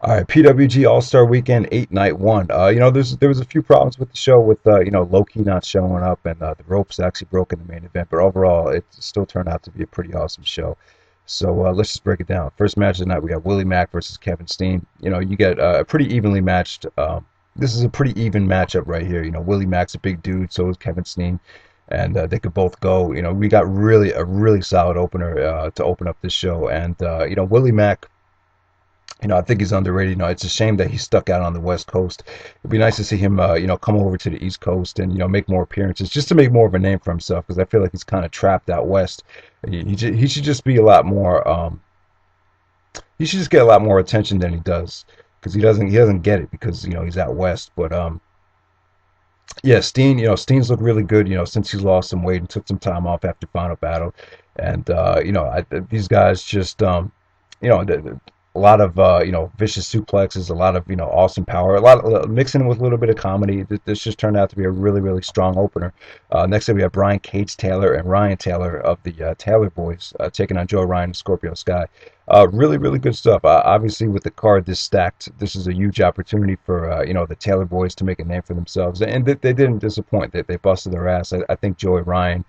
All right, PWG All Star Weekend 8 Night 1. There was a few problems with the show with Loki not showing up and the ropes actually broke in the main event, but overall it still turned out to be a pretty awesome show. So let's just break it down. First match of the night, we got Willie Mack versus Kevin Steen. You get a pretty evenly matched. This is a pretty even matchup right here. Willie Mack's a big dude, so is Kevin Steen, and they could both go. We got really a really solid opener to open up this show, and Willie Mack. I think he's underrated. It's a shame that he's stuck out on the West Coast. It'd be nice to see him, come over to the East Coast and make more appearances, just to make more of a name for himself. Because I feel like he's kind of trapped out west. He should just be a lot more. He should just get a lot more attention than he does, because he doesn't get it because he's out west. But yeah, Steen. Steen's looked really good. Since he's lost some weight and took some time off after Final Battle, and these guys just you know. A lot of vicious suplexes, a lot of awesome power, a lot of, mixing with a little bit of comedy. This just turned out to be a really really strong opener. Next up we have Brian Cage Taylor and Ryan Taylor of the Taylor Boys taking on Joe Ryan and Scorpio Sky. Really really good stuff. Obviously with the card this stacked, this is a huge opportunity for the Taylor Boys to make a name for themselves, and they didn't disappoint. They busted their ass. I think Joey Ryan.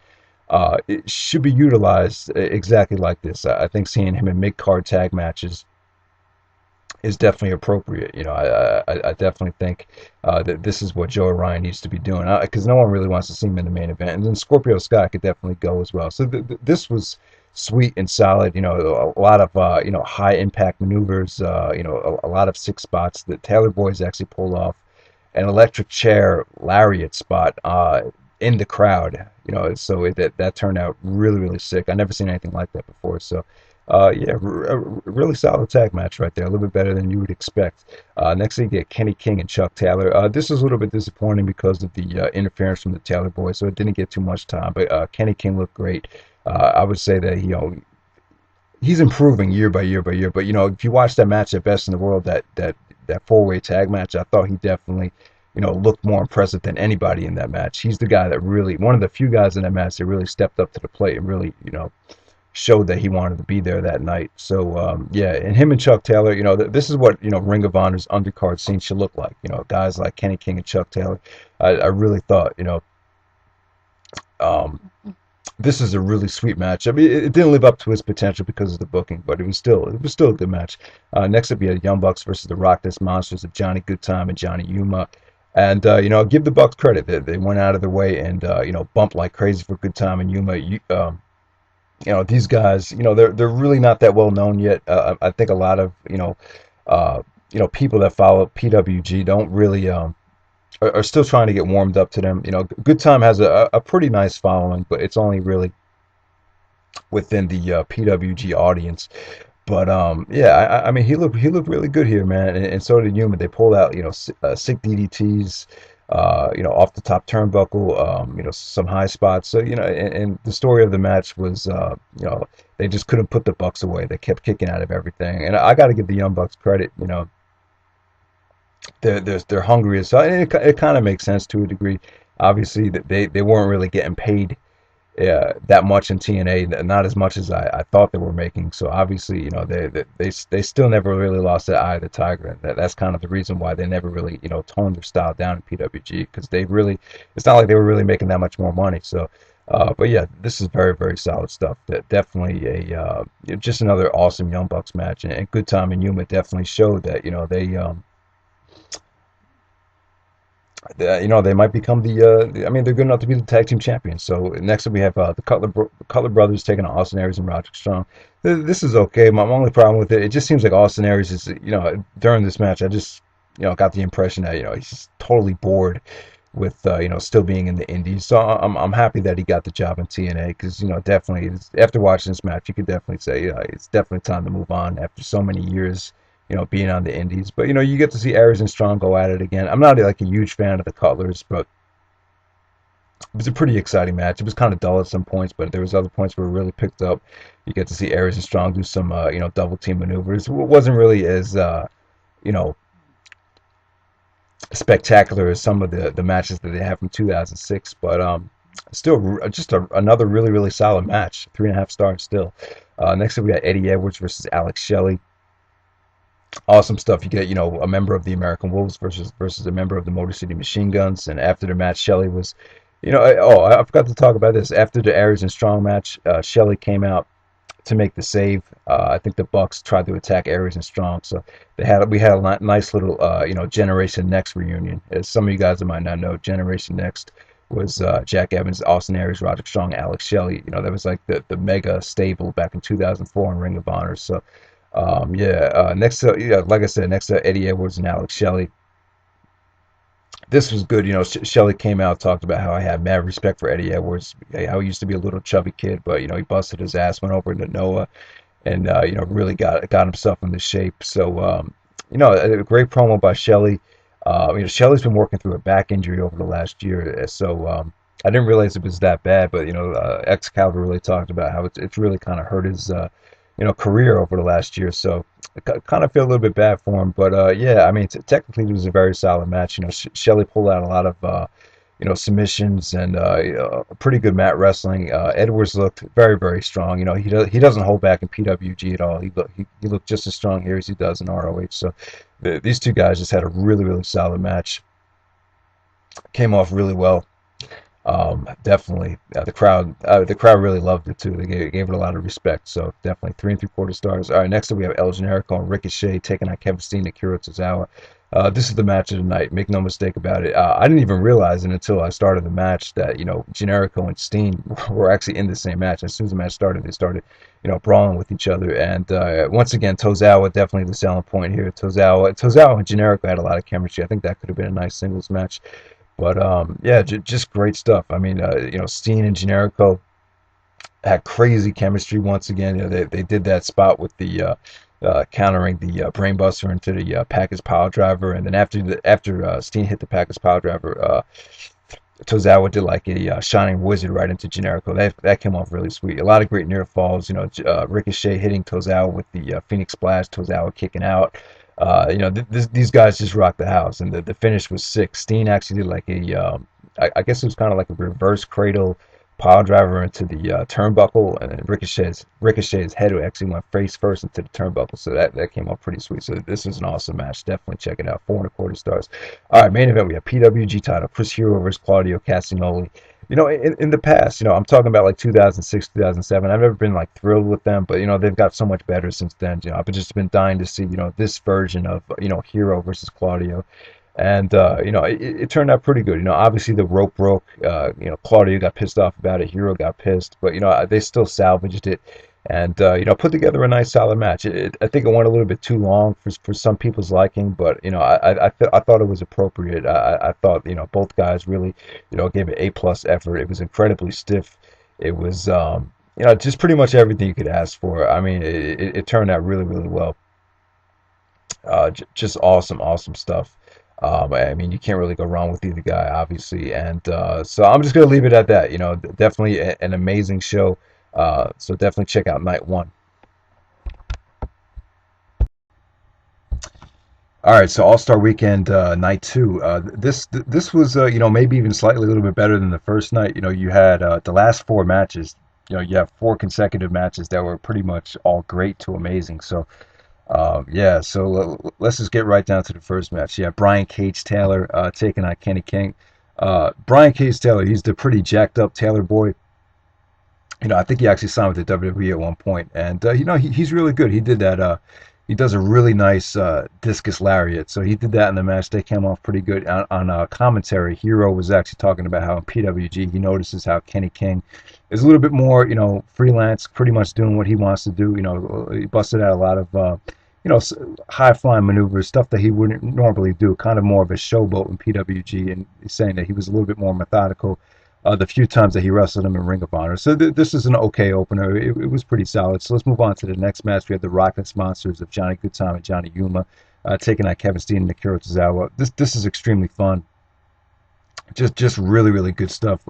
It should be utilized exactly like this. I think seeing him in mid-card tag matches is definitely appropriate. I definitely think that this is what Joe Ryan needs to be doing, because no one really wants to see him in the main event. And then Scorpio Sky could definitely go as well. So this was sweet and solid. A lot of high impact maneuvers. A lot of six spots that Taylor Boys actually pulled off. An electric chair lariat spot in the crowd. So that turned out really really sick. I never seen anything like that before. So. Yeah, a really solid tag match right there. A little bit better than you would expect. Next, we get Kenny King and Chuck Taylor. This is a little bit disappointing because of the interference from the Taylor Boys, so it didn't get too much time. But Kenny King looked great. I would say that he's improving year by year by year. But if you watch that match at Best in the World, that four-way tag match, I thought he definitely looked more impressive than anybody in that match. He's the guy that really, one of the few guys in that match that really stepped up to the plate and really showed that he wanted to be there that night. So yeah, and him and Chuck Taylor, this is what Ring of Honor's undercard scene should look like. Guys like Kenny King and Chuck Taylor. I really thought um, this is a really sweet match. I mean, it didn't live up to its potential because of the booking, but it was still a good match. Next up, we had Young Bucks versus the RockNES Monsters of Johnny Goodtime and Johnny Yuma. And give the Bucks credit. They went out of their way and bumped like crazy for Goodtime and Yuma. These guys, they're really not that well known yet. I think a lot of people that follow PWG don't really are still trying to get warmed up to them. Good Time has a pretty nice following, but it's only really within the PWG audience. But yeah, I mean, he looked really good here, man, and so did Yuma. They pulled out sick DDTs. Off the top turnbuckle, some high spots. So, and the story of the match was, they just couldn't put the Bucks away. They kept kicking out of everything. And I got to give the Young Bucks credit. They're hungry. So it kind of makes sense to a degree. Obviously, they weren't really getting paid that much in TNA, not as much as I thought they were making. So obviously, they still never really lost that eye of the tiger, and that's kind of the reason why they never really toned their style down in PWG, because it's not like they were really making that much more money. So, but yeah, this is very very solid stuff. Definitely just another awesome Young Bucks match, and Good Time and Yuma definitely showed that they might become I mean, they're good enough to be the tag team champions. So next up we have the Cutler brothers taking on Austin Aries and Roderick Strong. This is okay. My only problem with it just seems like Austin Aries is, during this match, I just, got the impression that, he's totally bored with, still being in the indies. So I'm happy that he got the job in TNA, because, definitely, after watching this match, you could definitely say, it's definitely time to move on after so many years being on the indies. But, you get to see Aries and Strong go at it again. I'm not like a huge fan of the Cutlers, but it was a pretty exciting match. It was kind of dull at some points, but there was other points where it really picked up. You get to see Aries and Strong do some, double team maneuvers. It wasn't really as, you know, spectacular as some of the matches that they have from 2006, but still just another really really solid match. 3.5 stars still. Next up we got Eddie Edwards versus Alex Shelley. Awesome stuff. You get, a member of the American Wolves versus a member of the Motor City Machine Guns. And after the match, Shelley was, I forgot to talk about this. After the Aries and Strong match, Shelley came out to make the save. I think the Bucks tried to attack Aries and Strong, so we had a nice little Generation Next reunion. As some of you guys might not know, Generation Next was Jack Evans, Austin Aries, Roderick Strong, Alex Shelley. That was like the mega stable back in 2004 in Ring of Honor. So next to, like I said, next to Eddie Edwards and Alex Shelley. This was good. Shelley came out, talked about how I had mad respect for Eddie Edwards, how he used to be a little chubby kid, but he busted his ass, went over into Noah, and really got himself into shape. So a great promo by Shelley. Shelley's been working through a back injury over the last year, so I didn't realize it was that bad. But Excalibur really talked about how it's really kind of hurt his career over the last year. So I kind of feel a little bit bad for him. But yeah, I mean, technically it was a very solid match. Shelley pulled out a lot of submissions and pretty good mat wrestling. Edwards looked very, very strong. He doesn't hold back in PWG at all. He looked just as strong here as he does in ROH. So these two guys just had a really, really solid match. Came off really well. Definitely, the crowd really loved it too. They gave it a lot of respect. So definitely 3 3/4 stars. All right, next up we have El Generico and Ricochet taking on Kevin Steen and Akira Tozawa. This is the match of the night. Make no mistake about it. I didn't even realize it until I started the match that Generico and Steen were actually in the same match. As soon as the match started, they started brawling with each other. And once again, Tozawa definitely the selling point here. Tozawa and Generico had a lot of chemistry. I think that could have been a nice singles match. But yeah, just great stuff. I mean, Steen and Generico had crazy chemistry once again. They did that spot with the countering the brainbuster into the package power driver, and then after Steen hit the package power driver, Tozawa did like a shining wizard right into Generico. That came off really sweet. A lot of great near falls. Ricochet hitting Tozawa with the Phoenix Splash. Tozawa kicking out. These guys just rocked the house, and the finish was sick. Steen actually did like I guess it was kind of like a reverse cradle pile driver into the turnbuckle, and then Ricochet's head actually went face first into the turnbuckle, so that came off pretty sweet. So this was an awesome match. Definitely check it out. 4 1/4 stars. All right, main event, we have PWG title, Chris Hero versus Claudio Castagnoli. In the past, I'm talking about like 2006, 2007. I've never been like thrilled with them, but they've got so much better since then. I've just been dying to see this version of Hero versus Claudio, and it turned out pretty good. Obviously the rope broke. Claudio got pissed off about it. Hero got pissed, but they still salvaged it, and put together a nice solid match. I think it went a little bit too long for some people's liking, but I thought it was appropriate. I thought both guys really gave it A+ effort. It was incredibly stiff. It was just pretty much everything you could ask for. I mean, it turned out really, really well. Just awesome stuff. I mean, you can't really go wrong with either guy, obviously. And so I'm just going to leave it at that. Definitely an amazing show. So definitely check out night 1. All right, so All-Star Weekend night 2. This was maybe even slightly a little bit better than the first night. You had the last 4 matches. You have 4 consecutive matches that were pretty much all great to amazing. So yeah, so let's just get right down to the first match. Yeah, Brian Cage Taylor taking on Kenny King. Brian Cage Taylor, he's the pretty jacked up Taylor boy. I think he actually signed with the WWE at one point, and he's really good. He did that. He does a really nice discus lariat, so he did that in the match. They came off pretty good. On commentary, Hero was actually talking about how in PWG he notices how Kenny King is a little bit more, freelance, pretty much doing what he wants to do. He busted out a lot of high flying maneuvers, stuff that he wouldn't normally do, kind of more of a showboat in PWG, and he's saying that he was a little bit more methodical the few times that he wrestled him in Ring of Honor. So this is an okay opener. It was pretty solid. So let's move on to the next match. We have the RockNES Monsters of Johnny Goodtime and Johnny Yuma taking on Kevin Steen and Akira Tozawa. This is extremely fun. Just really, really good stuff.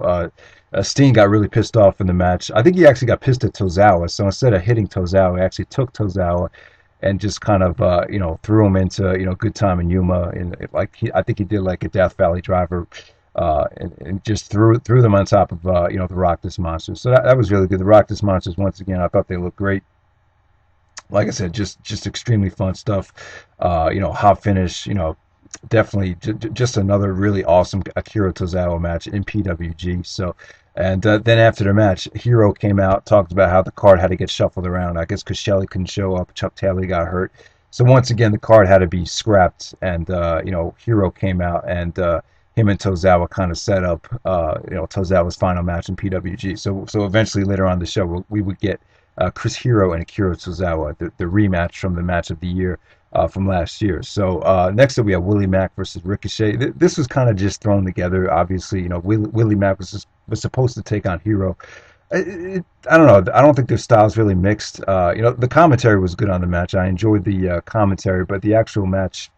Steen got really pissed off in the match. I think he actually got pissed at Tozawa. So instead of hitting Tozawa, he actually took Tozawa and just kind of threw him into Goodtime and Yuma, and I think he did like a Death Valley driver, and just threw them on top of the RockNES Monsters. So that was really good. The RockNES Monsters, once again, I thought they looked great. like I said, just extremely fun stuff. Hot finish. Definitely just another really awesome Akira Tozawa match in PWG. So, and then after the match, Hero came out, talked about how the card had to get shuffled around. I guess because Shelley couldn't show up, Chuck Taylor got hurt. So once again, the card had to be scrapped, and Hero came out, and him and Tozawa kind of set up, Tozawa's final match in PWG. So eventually later on the show, we would get Chris Hero and Akira Tozawa, the rematch from the match of the year from last year. So next up we have Willie Mack versus Ricochet. This was kind of just thrown together. Obviously, Willie Mack was supposed to take on Hero. I don't know. I don't think their styles really mixed. The commentary was good on the match. I enjoyed the commentary, but the actual match,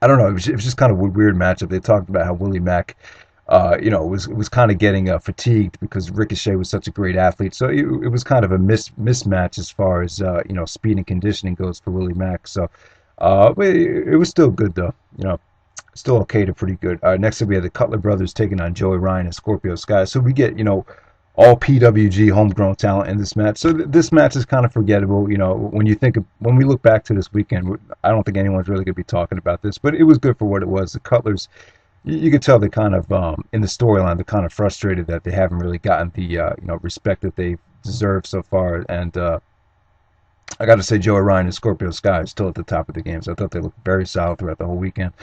I don't know. It was just kind of a weird matchup. They talked about how Willie Mack, was kind of getting fatigued because Ricochet was such a great athlete. So it was kind of a mismatch as far as speed and conditioning goes for Willie Mack. So, but it was still good though. Still okay to pretty good. Next up we had the Cutler brothers taking on Joey Ryan and Scorpio Sky. So we get all PWG homegrown talent in this match. So this match is kind of forgettable. When we look back to this weekend, I don't think anyone's really going to be talking about this, but it was good for what it was. The Cutlers, you could tell they kind of in the storyline they're kind of frustrated that they haven't really gotten the respect that they deserve so far. And I got to say, Joey Ryan and Scorpio Sky is still at the top of the game. So I thought they looked very solid throughout the whole weekend.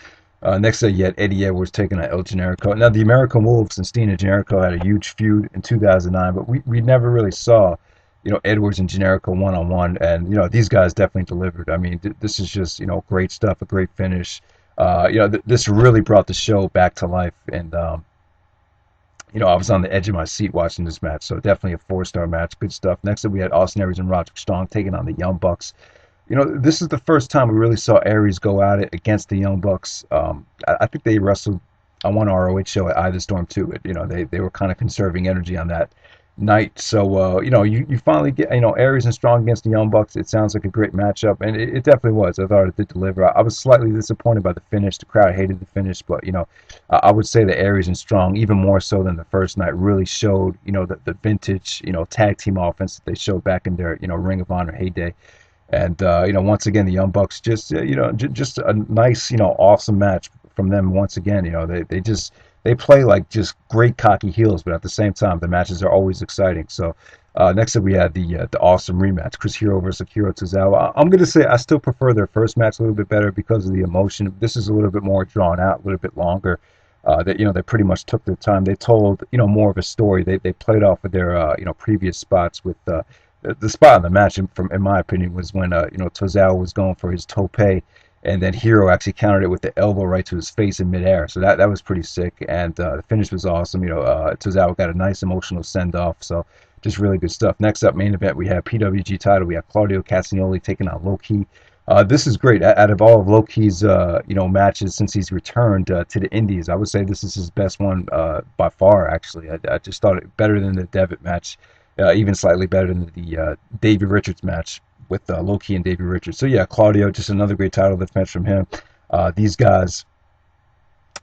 Next up, you had Eddie Edwards taking on El Generico. Now, the American Wolves and Steen and Generico had a huge feud in 2009, but we never really saw, Edwards and Generico one-on-one, and, these guys definitely delivered. I mean, this is just, great stuff, a great finish. This really brought the show back to life, and, I was on the edge of my seat watching this match, so definitely a 4-star match, good stuff. Next up, we had Austin Aries and Roderick Strong taking on the Young Bucks. This is the first time we really saw Aries go at it against the Young Bucks. I think they wrestled on one ROH show at Either Storm too. They were kind of conserving energy on that night. So, you finally get, Aries and Strong against the Young Bucks. It sounds like a great matchup, and it definitely was. I thought it did deliver. I was slightly disappointed by the finish. The crowd hated the finish, but, I would say that Aries and Strong, even more so than the first night, really showed, the vintage, tag team offense that they showed back in their, Ring of Honor heyday. And once again, the Young Bucks just just a nice awesome match from them once again. They play like just great cocky heels, but at the same time the matches are always exciting. So next up we had the awesome rematch, Chris Hero versus Akira Tozawa. I'm gonna say I still prefer their first match a little bit better because of the emotion. This is a little bit more drawn out, a little bit longer. They pretty much took their time. They told more of a story. They played off of their previous spots with. The spot in the match, in my opinion, was when Tozawa was going for his tope, and then Hero actually countered it with the elbow right to his face in midair. So that was pretty sick, and the finish was awesome. Tozawa got a nice emotional send off. So just really good stuff. Next up, main event, we have PWG title. We have Claudio Castagnoli taking on Low Ki. This is great. Out of all of Low Ki's matches since he's returned to the Indies, I would say this is his best one by far. Actually, I just thought it better than the Devitt match. Even slightly better than the Davey Richards match with Low Ki and Davey Richards. So yeah, Claudio, just another great title defense from him. These guys,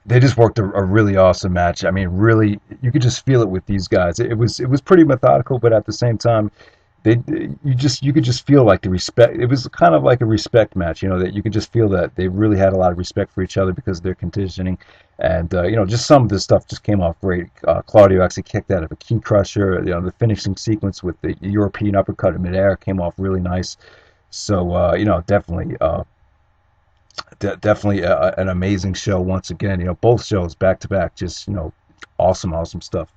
they just worked a really awesome match. I mean, really, you could just feel it with these guys. It was pretty methodical, but at the same time, you could just feel like the respect. It was kind of like a respect match, that you could just feel that they really had a lot of respect for each other because of their conditioning, and just some of this stuff just came off great. Claudio actually kicked out of a key crusher. The finishing sequence with the European uppercut in midair came off really nice. So definitely an amazing show once again. Both shows back to back, just awesome stuff.